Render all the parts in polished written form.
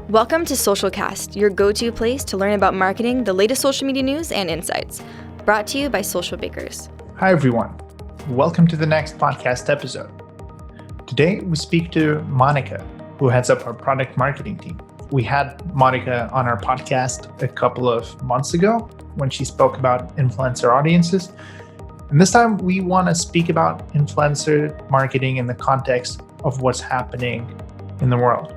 Welcome to Socialcast, your go-to place to learn about marketing, the latest social media news, and insights. Brought to you by Socialbakers. Hi, everyone. Welcome to the next podcast episode. Today, we speak to Monica, who heads up our product marketing team. We had Monica on our podcast a couple of months ago when she spoke about influencer audiences. And this time, we want to speak about influencer marketing in the context of what's happening in the world,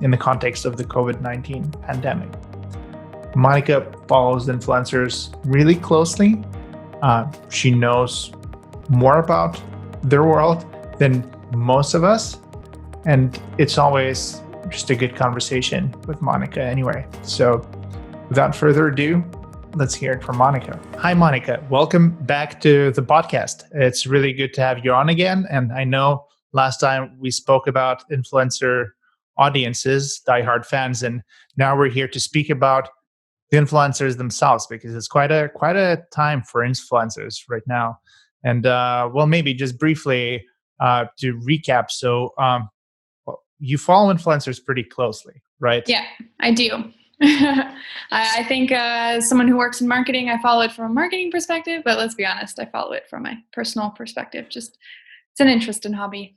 in the context of the COVID-19 pandemic. Monica follows influencers really closely. She knows more about their world than most of us. And it's always just a good conversation with Monica anyway. So without further ado, let's hear it from Monica. Hi, Monica. Welcome back to the podcast. It's really good to have you on again. And I know last time we spoke about influencer audiences, diehard fans, and now we're here to speak about the influencers themselves, because it's quite a time for influencers right now. And maybe just briefly to recap. So you follow influencers pretty closely, right? Yeah, I do. I think as someone who works in marketing, I follow it from a marketing perspective, but let's be honest, I follow it from my personal perspective. Just it's an interest and hobby.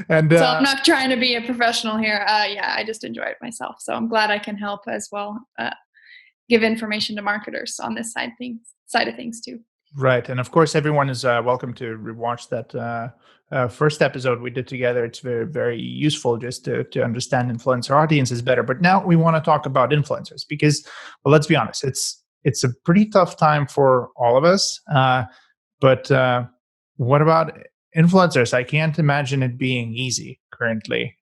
And so I'm not trying to be a professional here. I just enjoy it myself. So I'm glad I can help as well, give information to marketers on this side of things too. Right. And of course, everyone is welcome to rewatch that first episode we did together. It's very, very useful just to understand influencer audiences better. But now we want to talk about influencers because, well, let's be honest, it's a pretty tough time for all of us. But what about influencers? I can't imagine it being easy currently.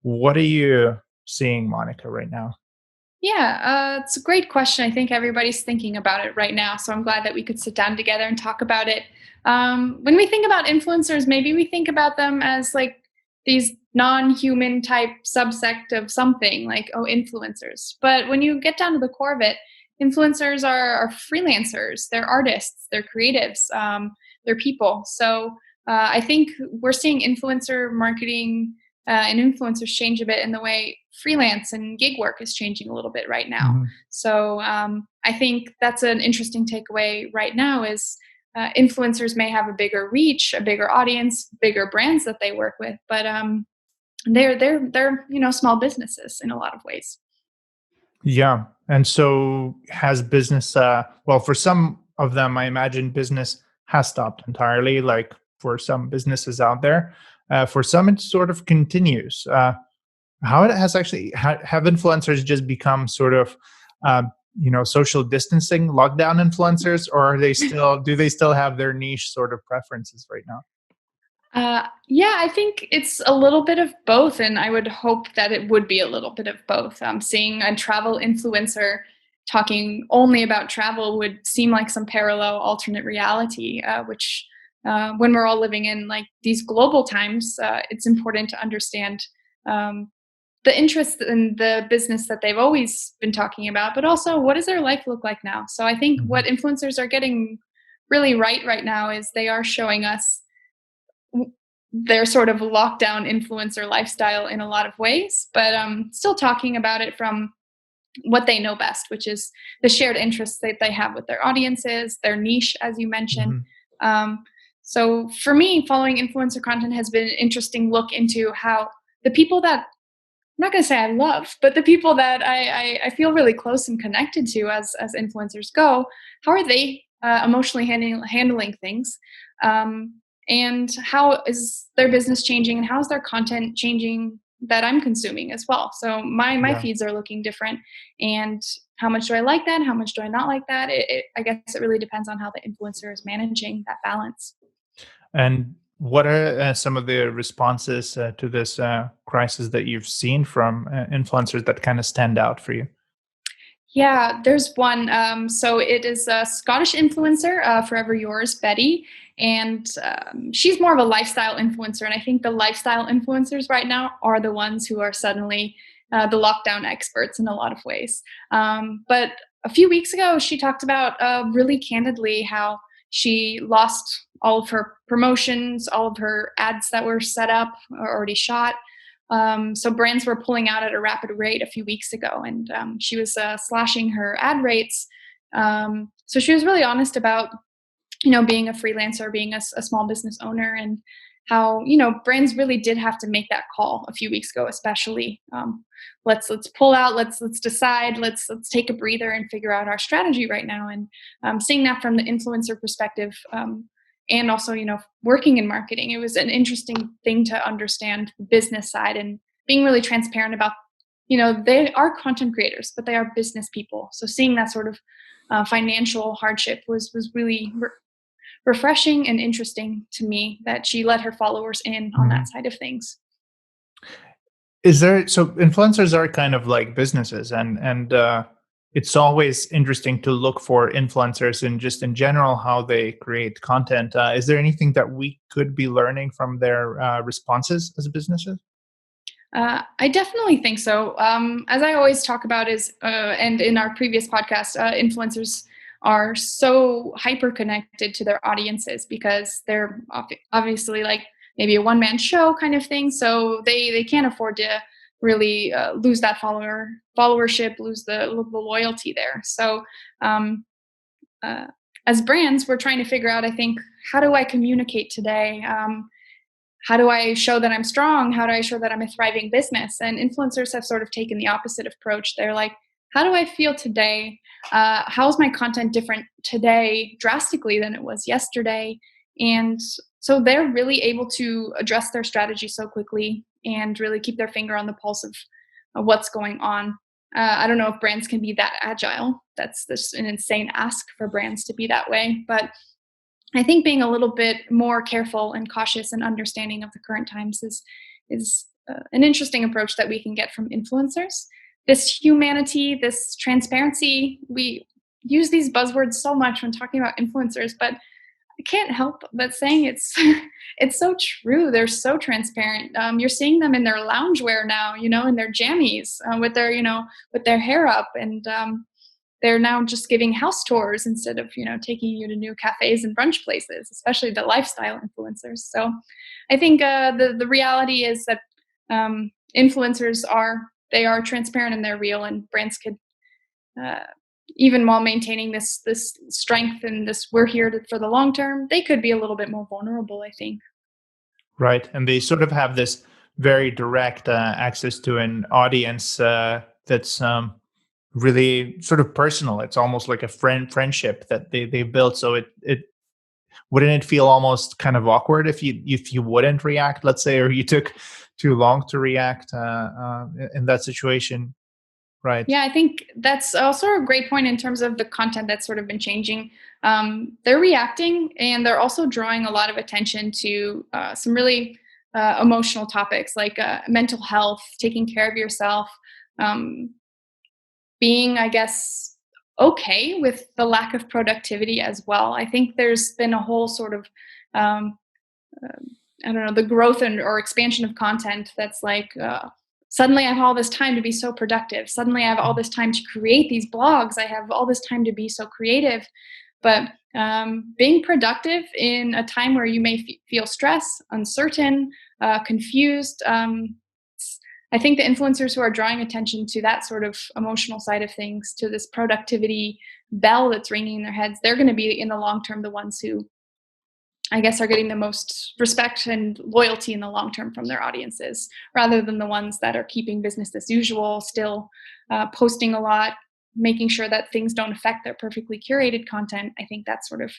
What are you seeing, Monica, right now? Yeah, it's a great question. I think everybody's thinking about it right now. So I'm glad that we could sit down together and talk about it. When we think about influencers, maybe we think about them as like these non-human type subsect of something like, influencers. But when you get down to the core of it, influencers are freelancers, they're artists, they're creatives, they're people. So I think we're seeing influencer marketing and influencers change a bit in the way freelance and gig work is changing a little bit right now. Mm-hmm. So I think that's an interesting takeaway right now is influencers may have a bigger reach, a bigger audience, bigger brands that they work with, but they're small businesses in a lot of ways. Yeah. And so has business, for some of them, I imagine business has stopped entirely, like for some businesses out there. For some, it sort of continues. How it has actually, have influencers just become sort of, social distancing lockdown influencers, or do they still have their niche sort of preferences right now? I think it's a little bit of both, and I would hope that it would be a little bit of both. Seeing a travel influencer talking only about travel would seem like some parallel alternate reality, which when we're all living in like these global times, it's important to understand the interest in the business that they've always been talking about, but also what does their life look like now? So I think what influencers are getting really right now is they are showing us their sort of lockdown influencer lifestyle in a lot of ways, but still talking about it from what they know best, which is the shared interests that they have with their audiences, their niche, as you mentioned. So for me, following influencer content has been an interesting look into how the people that, I'm not going to say I love, but the people that I feel really close and connected to as influencers go, how are they emotionally handling things? And how is their business changing, and how is their content changing that I'm consuming as well? So my feeds are looking different, and how much do I like that? How much do I not like that? I guess it really depends on how the influencer is managing that balance. And what are some of the responses to this crisis that you've seen from influencers that kind of stand out for you? Yeah, there's one. So it is a Scottish influencer, Forever Yours, Betty. And she's more of a lifestyle influencer. And I think the lifestyle influencers right now are the ones who are suddenly the lockdown experts in a lot of ways. But a few weeks ago, she talked about really candidly how she lost all of her promotions, all of her ads that were set up or already shot. So brands were pulling out at a rapid rate a few weeks ago, and she was slashing her ad rates. So she was really honest about, being a freelancer, being a small business owner, and how, brands really did have to make that call a few weeks ago, especially. Let's pull out, let's decide, let's take a breather and figure out our strategy right now. And seeing that from the influencer perspective, and also, working in marketing, it was an interesting thing to understand the business side and being really transparent about, they are content creators, but they are business people. So seeing that sort of financial hardship was really refreshing and interesting to me, that she let her followers in on that side of things. So influencers are kind of like businesses, and it's always interesting to look for influencers and just in general how they create content. Is there anything that we could be learning from their responses as businesses? I definitely think so. As I always talk about and in our previous podcast, influencers are so hyper connected to their audiences because they're obviously like maybe a one-man show kind of thing. So they can't afford to really lose that followership, lose the loyalty there. So as brands, we're trying to figure out, I think, how do I communicate today? How do I show that I'm strong? How do I show that I'm a thriving business? And influencers have sort of taken the opposite approach. They're like, how do I feel today? How is my content different today drastically than it was yesterday? And so they're really able to address their strategy so quickly and really keep their finger on the pulse of what's going on. I don't know if brands can be that agile. That's an insane ask for brands to be that way. But I think being a little bit more careful and cautious and understanding of the current times is an interesting approach that we can get from influencers. This humanity, this transparency, we use these buzzwords so much when talking about influencers, but I can't help but saying it's it's so true. They're so transparent. You're seeing them in their loungewear now, in their jammies, with their hair up, and they're now just giving house tours instead of, taking you to new cafes and brunch places, especially the lifestyle influencers. So I think the reality is that influencers are transparent and they're real, and brands could, even while maintaining this strength and this we're here for the long term, they could be a little bit more vulnerable, I think. Right, and they sort of have this very direct access to an audience that's really sort of personal. It's almost like a friendship that they built. So it wouldn't it feel almost kind of awkward if you wouldn't react, let's say, or you took too long to react in that situation, right? Yeah, I think that's also a great point in terms of the content that's sort of been changing. They're reacting, and they're also drawing a lot of attention to some really emotional topics like mental health, taking care of yourself, being, I guess, okay with the lack of productivity as well. I think there's been a whole sort of, I don't know, the growth or expansion of content that's like, suddenly I have all this time to be so productive. Suddenly I have all this time to create these blogs. I have all this time to be so creative. But being productive in a time where you may feel stress, uncertain, confused, I think the influencers who are drawing attention to that sort of emotional side of things, to this productivity bell that's ringing in their heads, they're going to be in the long term the ones who, I guess, are getting the most respect and loyalty in the long term from their audiences, rather than the ones that are keeping business as usual, still posting a lot, making sure that things don't affect their perfectly curated content. I think that's sort of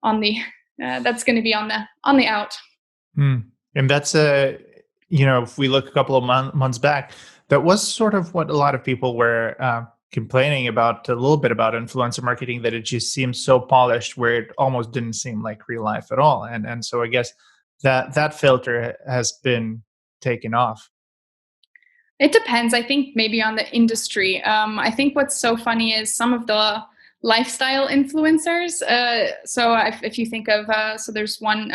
on the that's going to be on the out. And that's if we look a couple of months back, that was sort of what a lot of people were complaining about, a little bit about influencer marketing, that it just seems so polished where it almost didn't seem like real life at all. And so I guess that filter has been taken off. It depends, I think, maybe on the industry. I think what's so funny is some of the lifestyle influencers. If you think of, so there's one,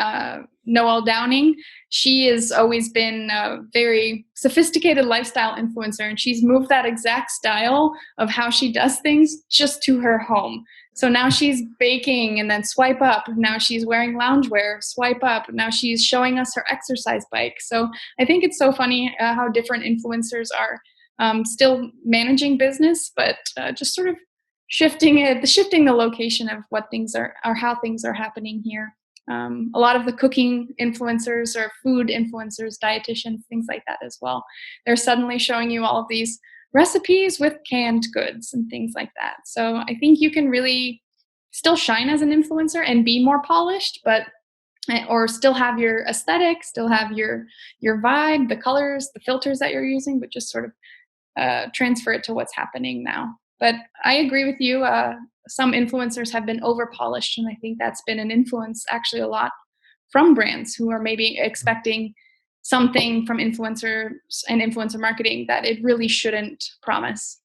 Noelle Downing. She has always been a very sophisticated lifestyle influencer, and she's moved that exact style of how she does things just to her home. So now she's baking and then swipe up. Now she's wearing loungewear, swipe up. Now she's showing us her exercise bike. So I think it's so funny how different influencers are still managing business, but just sort of shifting the location of what things are or how things are happening here. A lot of the cooking influencers or food influencers, dietitians, things like that as well. They're suddenly showing you all of these recipes with canned goods and things like that. So I think you can really still shine as an influencer and be more polished, but or still have your aesthetic, still have your vibe, the colors, the filters that you're using, but just sort of transfer it to what's happening now. But I agree with you. Some influencers have been over polished, and I think that's been an influence actually a lot from brands who are maybe expecting something from influencers and influencer marketing that it really shouldn't promise.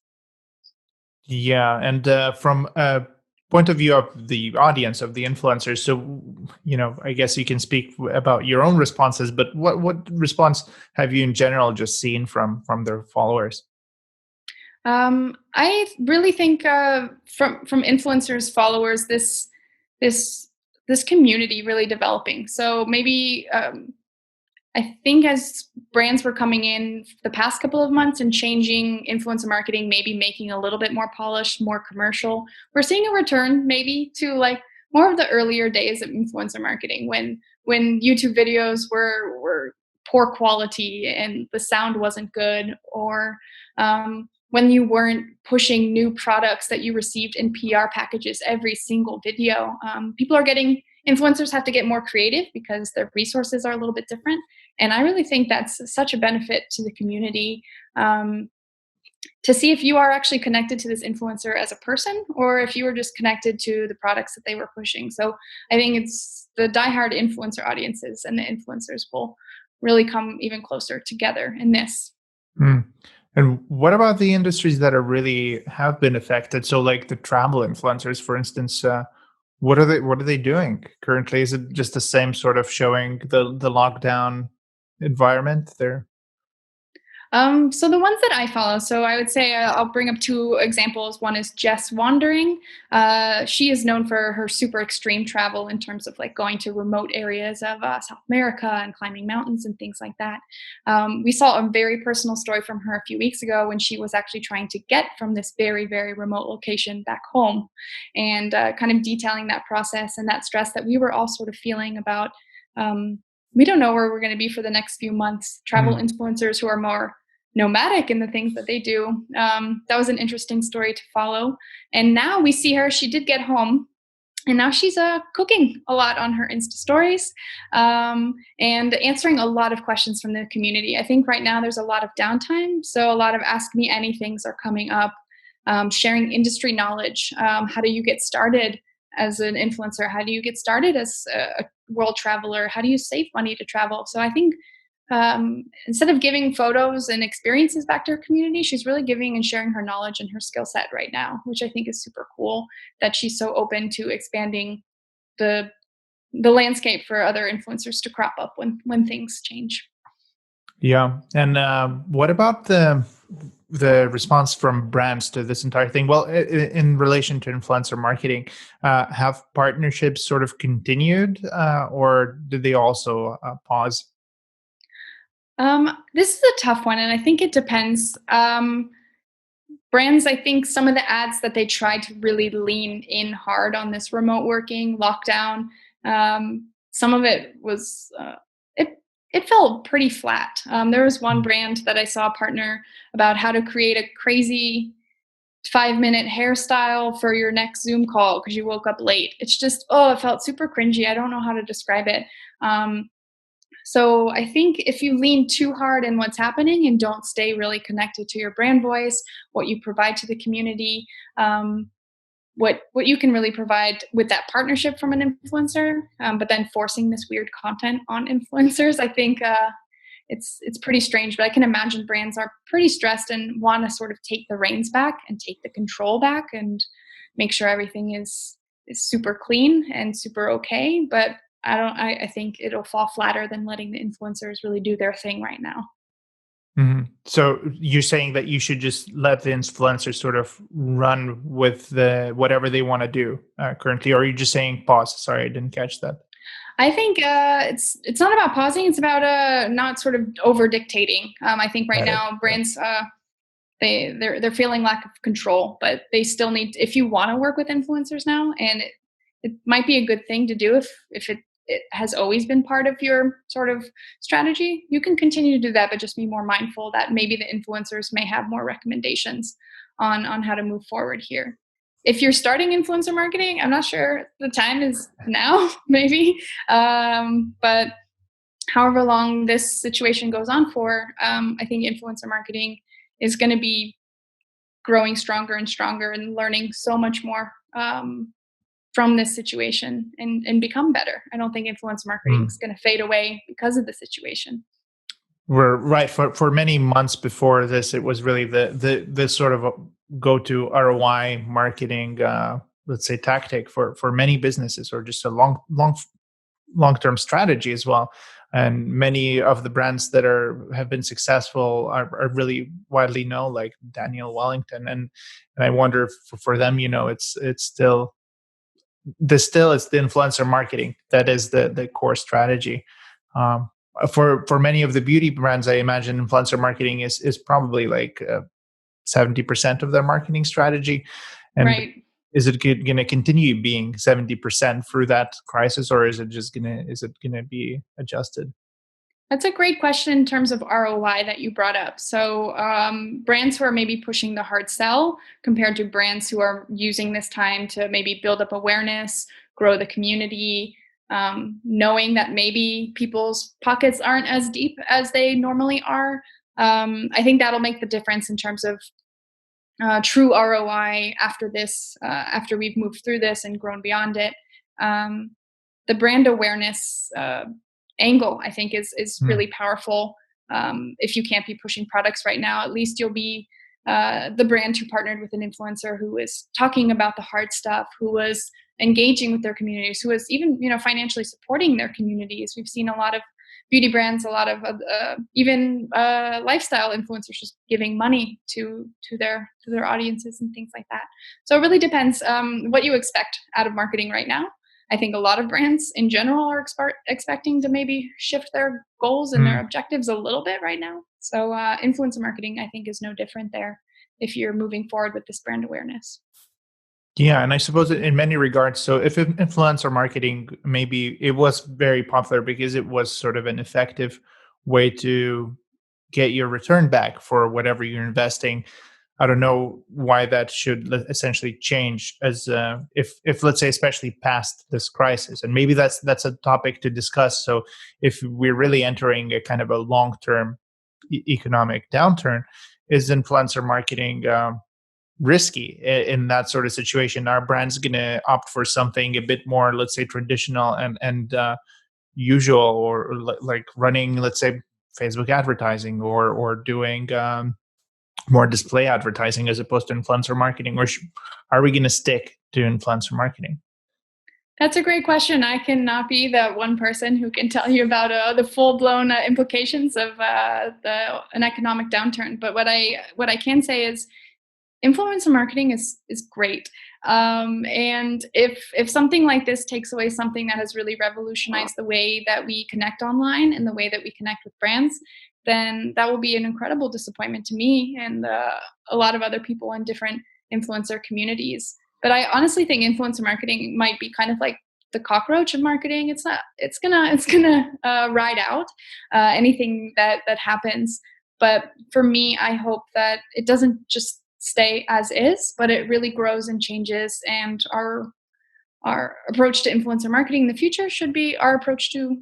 Yeah, and from a point of view of the audience of the influencers, so I guess you can speak about your own responses, but what response have you in general just seen from their followers? I really think from influencers, followers, this this community really developing. So maybe I think as brands were coming in the past couple of months and changing influencer marketing, maybe making a little bit more polished, more commercial, we're seeing a return maybe to like more of the earlier days of influencer marketing when YouTube videos were poor quality and the sound wasn't good, or when you weren't pushing new products that you received in PR packages every single video. People are getting influencers have to get more creative because their resources are a little bit different, and I really think that's such a benefit to the community, to see if you are actually connected to this influencer as a person or if you were just connected to the products that they were pushing. So I think it's the diehard influencer audiences and the influencers will really come even closer together in this. Hmm. And what about the industries that are really have been affected? So, like the travel influencers, for instance, what are they doing currently? Is it just the same sort of showing the lockdown environment there? So the ones that I follow, so I would say I'll bring up two examples. One is Jess Wandering. She is known for her super extreme travel in terms of like going to remote areas of South America and climbing mountains and things like that. We saw a very personal story from her a few weeks ago when she was actually trying to get from this very, very remote location back home, and kind of detailing that process and that stress that we were all sort of feeling about. We don't know where we're going to be for the next few months. Travel Mm. influencers who are more nomadic in the things that they do. That was an interesting story to follow. And now we see her. She did get home, and now she's cooking a lot on her Insta stories, and answering a lot of questions from the community. I think right now there's a lot of downtime, so a lot of Ask Me Anythings are coming up, sharing industry knowledge. How do you get started as an influencer? How do you get started as a world traveler? How do you save money to travel? So I think instead of giving photos and experiences back to her community, she's really giving and sharing her knowledge and her skill set right now, which I think is super cool that she's so open to expanding the the landscape for other influencers to crop up when things change. Yeah, and what about the response from brands to this entire thing? Well, in relation to influencer marketing, have partnerships sort of continued, or did they also pause? This is a tough one, and I think it depends. Brands, I think some of the ads that they tried to really lean in hard on this remote working lockdown, some of it was it felt pretty flat. There was one Mm. brand that I saw partner about how to create a crazy 5-minute hairstyle for your next Zoom call because you woke up late. It's just, oh, it felt super cringy. I don't know how to describe it. Um, so I think if you lean too hard in what's happening and don't stay really connected to your brand voice, what you provide to the community, what you can really provide with that partnership from an influencer, but then forcing this weird content on influencers, I think it's pretty strange. But I can imagine brands are pretty stressed and want to sort of take the reins back and take the control back and make sure everything is super clean and super okay. But I don't. I think it'll fall flatter than letting the influencers really do their thing right now. So you're saying that you should just let the influencers sort of run with whatever they want to do currently, or are you just saying pause? Sorry, I didn't catch that. I think it's not about pausing. It's about not sort of over dictating. I think right Got it. now brands they're feeling lack of control, but they still need. If you want to work with influencers now, and it might be a good thing to do if it has always been part of your sort of strategy, you can continue to do that, but just be more mindful that maybe the influencers may have more recommendations on how to move forward here. If you're starting influencer marketing, I'm not sure the time is now, maybe, but however long this situation goes on for, I think influencer marketing is going to be growing stronger and stronger and learning so much more from this situation and become better. I don't think influencer marketing is going to fade away because of the situation. We're right. For many months before this, it was really the sort of a go-to ROI marketing, let's say, tactic for many businesses, or just a long-term strategy as well. And many of the brands that have been successful are really widely known, like Daniel Wellington. And I wonder if for them, it's still it's the influencer marketing that is the core strategy. For many of the beauty brands, I imagine influencer marketing is probably like 70% of their marketing strategy. And Right. is it going to continue being 70% through that crisis, or is it gonna be adjusted? That's a great question in terms of ROI that you brought up. So, brands who are maybe pushing the hard sell compared to brands who are using this time to maybe build up awareness, grow the community, knowing that maybe people's pockets aren't as deep as they normally are. I think that'll make the difference in terms of true ROI after this, after we've moved through this and grown beyond it. Um, the brand awareness angle, I think, is Mm, really powerful. If you can't be pushing products right now, at least you'll be the brand who partnered with an influencer who was talking about the hard stuff, who was engaging with their communities, who was even financially supporting their communities. We've seen a lot of beauty brands, a lot of even lifestyle influencers just giving money to their audiences and things like that. So it really depends what you expect out of marketing right now. I think a lot of brands in general are expecting to maybe shift their goals and their mm. objectives a little bit right now. So influencer marketing, I think, is no different there if you're moving forward with this brand awareness. Yeah, and I suppose in many regards, so if influencer marketing, maybe it was very popular because it was sort of an effective way to get your return back for whatever you're investing. I don't know why that should essentially change as if let's say especially past this crisis, and maybe that's a topic to discuss. So if we're really entering a kind of a long term economic downturn, is influencer marketing risky in that sort of situation? Are brands going to opt for something a bit more, let's say, traditional and usual, or like running, let's say, Facebook advertising, or doing more display advertising as opposed to influencer marketing, or are we going to stick to influencer marketing? That's a great question. I cannot be the one person who can tell you about the full-blown implications of an economic downturn. But what I can say is influencer marketing is great. And if something like this takes away something that has really revolutionized the way that we connect online and the way that we connect with brands, then that will be an incredible disappointment to me and a lot of other people in different influencer communities. But I honestly think influencer marketing might be kind of like the cockroach of marketing. It's not. It's gonna ride out anything that happens. But for me, I hope that it doesn't just stay as is, but it really grows and changes. And our approach to influencer marketing in the future should be our approach to,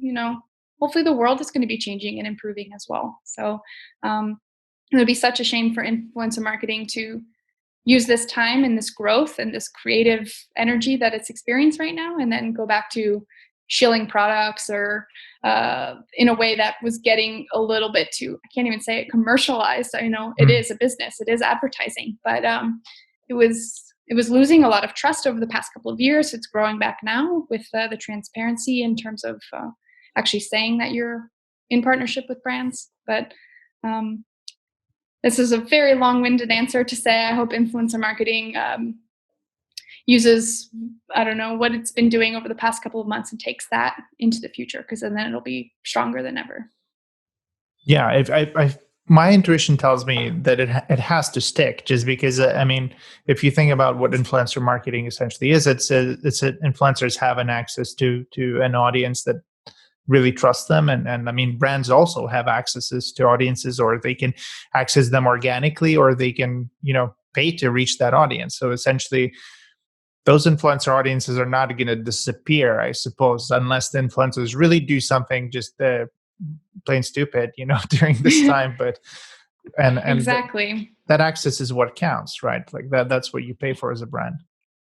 hopefully the world is going to be changing and improving as well. So it would be such a shame for influencer marketing to use this time and this growth and this creative energy that it's experienced right now and then go back to shilling products or in a way that was getting a little bit too, I can't even say it, commercialized. I know it Mm. is a business, it is advertising, but it was losing a lot of trust over the past couple of years. It's growing back now with the transparency in terms of actually saying that you're in partnership with brands. But this is a very long-winded answer to say I hope influencer marketing uses, I don't know, what it's been doing over the past couple of months and takes that into the future, because then it'll be stronger than ever. Yeah, my intuition tells me that it has to stick, just because I mean, if you think about what influencer marketing essentially is, influencers have an access to an audience that really trusts them, and I mean, brands also have accesses to audiences, or they can access them organically, or they can pay to reach that audience. So essentially, those influencer audiences are not going to disappear, I suppose, unless the influencers really do something just plain stupid, during this time. But and Exactly. that access is what counts, right? Like that's what you pay for as a brand.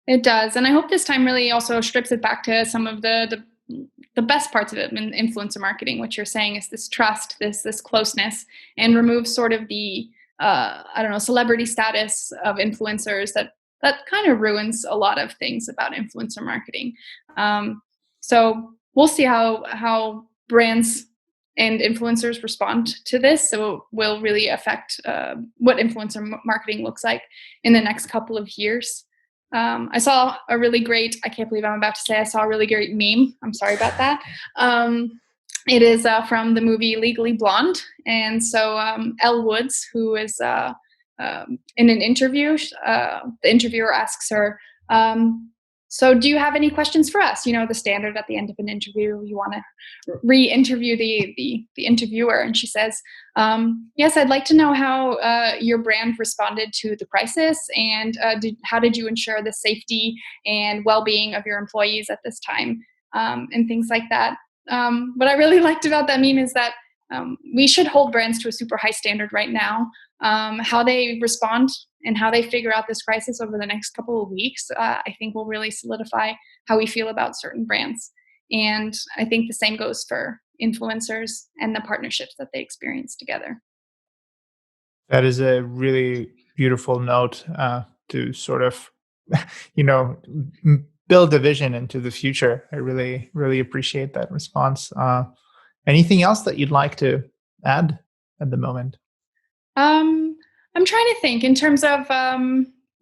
It does, and I hope this time really also strips it back to some of the best parts of it in influencer marketing. What you're saying is this trust, this closeness, and removes sort of the I don't know, celebrity status of influencers that kind of ruins a lot of things about influencer marketing. So we'll see how brands and influencers respond to this. So it will really affect what influencer marketing looks like in the next couple of years. I saw a really great, I can't believe I'm about to say I saw a really great meme. I'm sorry about that. It is from the movie Legally Blonde. And so Elle Woods, who is in an interview, the interviewer asks her, so do you have any questions for us? The standard at the end of an interview, you want to re-interview the interviewer. And she says, yes, I'd like to know how your brand responded to the crisis, and how did you ensure the safety and well-being of your employees at this time, and things like that. What I really liked about that meme is that we should hold brands to a super high standard right now. How they respond and how they figure out this crisis over the next couple of weeks, I think will really solidify how we feel about certain brands. And I think the same goes for influencers and the partnerships that they experience together. That is a really beautiful note to sort of, build a vision into the future. I really, really appreciate that response. Anything else that you'd like to add at the moment? I'm trying to think in terms of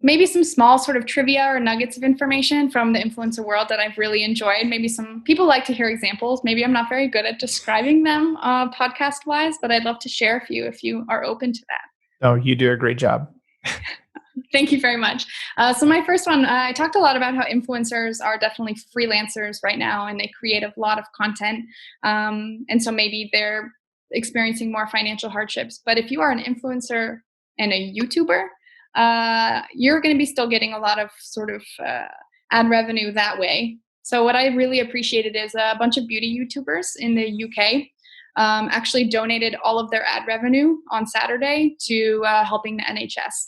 maybe some small sort of trivia or nuggets of information from the influencer world that I've really enjoyed. Maybe some people like to hear examples. Maybe I'm not very good at describing them podcast wise, but I'd love to share a few if you are open to that. Oh, you do a great job. Thank you very much. So my first one, I talked a lot about how influencers are definitely freelancers right now, and they create a lot of content. And so maybe they're experiencing more financial hardships. But if you are an influencer and a YouTuber, you're going to be still getting a lot of sort of ad revenue that way. So what I really appreciated is a bunch of beauty YouTubers in the UK actually donated all of their ad revenue on Saturday to helping the NHS.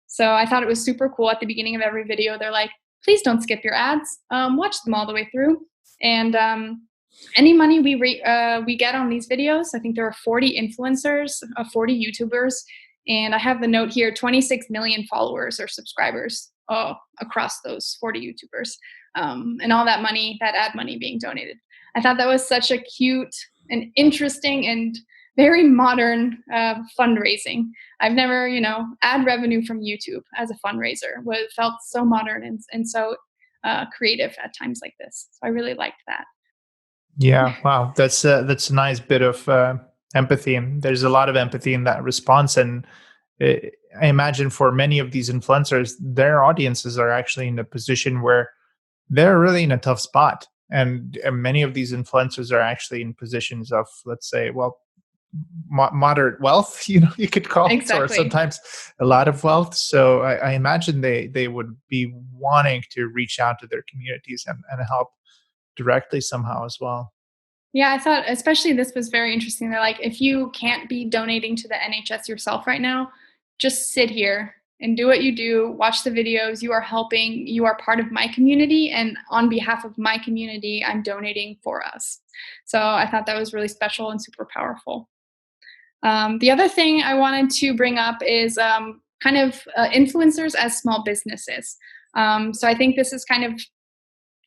So I thought it was super cool. At the beginning of every video, they're like, please don't skip your ads. Watch them all the way through. And any money we get on these videos, I think there are 40 influencers, 40 YouTubers, and I have the note here, 26 million followers or subscribers across those 40 YouTubers. And all that money, that ad money being donated. I thought that was such a cute and interesting and very modern fundraising. I've never, ad revenue from YouTube as a fundraiser felt so modern and so creative at times like this. So I really liked that. Yeah, wow, that's a nice bit of empathy, and there's a lot of empathy in that response. And I imagine for many of these influencers, their audiences are actually in a position where they're really in a tough spot, and many of these influencers are actually in positions of, let's say, well, moderate wealth, you could call Exactly. it, or sometimes a lot of wealth. So I imagine they would be wanting to reach out to their communities and help directly somehow as well. Yeah, I thought especially this was very interesting. They're like, if you can't be donating to the NHS yourself right now, just sit here and do what you do, watch the videos. You are helping, you are part of my community, and on behalf of my community, I'm donating for us. So I thought that was really special and super powerful. The other thing I wanted to bring up is kind of influencers as small businesses. So I think this is kind of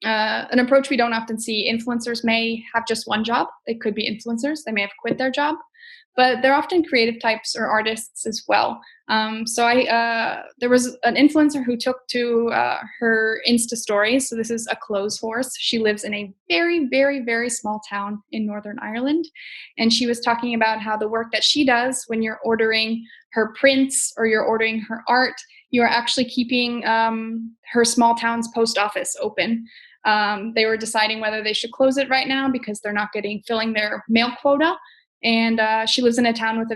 an approach we don't often see. Influencers may have just one job. They could be influencers. They may have quit their job. but they're often creative types or artists as well. There was an influencer who took to her Insta stories. So this is a clothes horse. She lives in a very, very, very small town in Northern Ireland. And she was talking about how the work that she does when you're ordering her prints or you're ordering her art, you are actually keeping her small town's post office open. They were deciding whether they should close it right now because they're not filling their mail quota. And she lives in a town with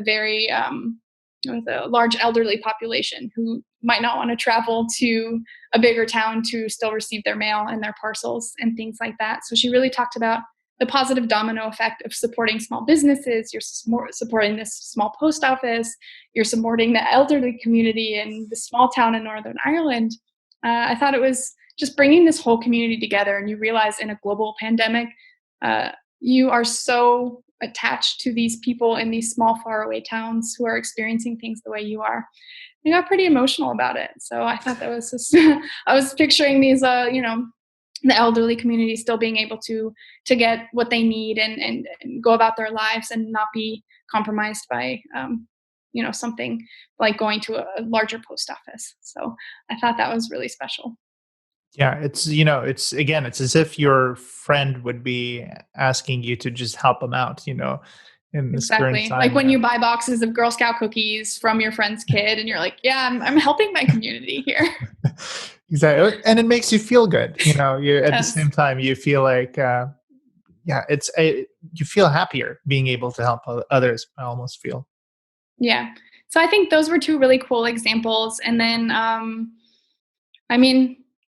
with a large elderly population who might not want to travel to a bigger town to still receive their mail and their parcels and things like that. So she really talked about the positive domino effect of supporting small businesses. You're supporting this small post office. You're supporting the elderly community in the small town in Northern Ireland. I thought it was just bringing this whole community together. And you realize in a global pandemic, you are so attached to these people in these small, faraway towns who are experiencing things the way you are. I got pretty emotional about it. So I thought that was just, I was picturing these, the elderly community still being able to get what they need and go about their lives and not be compromised by, something like going to a larger post office. So I thought that was really special. Yeah, it's as if your friend would be asking you to just help them out, in this current Exactly. time. Like when you buy boxes of Girl Scout cookies from your friend's kid and you're like, yeah, I'm helping my community here. Exactly. And it makes you feel good. You at the Yes. same time, you feel like, you feel happier being able to help others, I almost feel. Yeah. So I think those were two really cool examples. And then,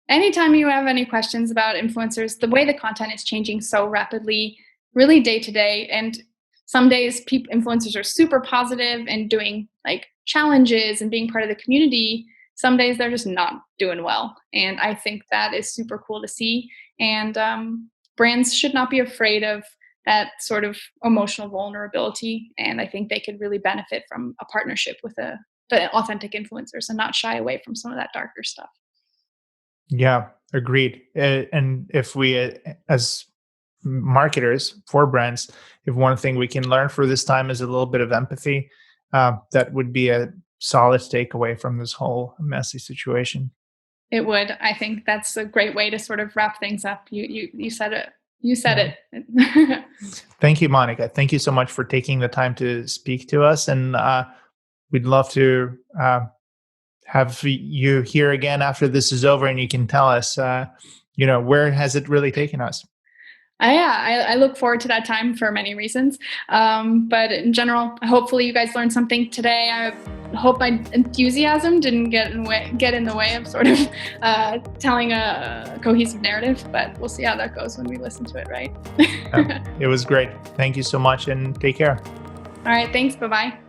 anytime you have any questions about influencers, the way the content is changing so rapidly, really day to day. And some days influencers are super positive and doing like challenges and being part of the community. Some days they're just not doing well. And I think that is super cool to see. And brands should not be afraid of that sort of emotional vulnerability. And I think they could really benefit from a partnership with the authentic influencers and not shy away from some of that darker stuff. Yeah, agreed. And if we, as marketers for brands, if one thing we can learn for this time is a little bit of empathy, that would be a solid takeaway from this whole messy situation. It would. I think that's a great way to sort of wrap things up. You said it. You said it. Thank you, Monica. Thank you so much for taking the time to speak to us. And we'd love to have you here again after this is over and you can tell us, where has it really taken us? I look forward to that time for many reasons. But in general, hopefully you guys learned something today. I hope my enthusiasm didn't get in the way of sort of telling a cohesive narrative, but we'll see how that goes when we listen to it, right? It was great. Thank you so much and take care. All right. Thanks. Bye-bye.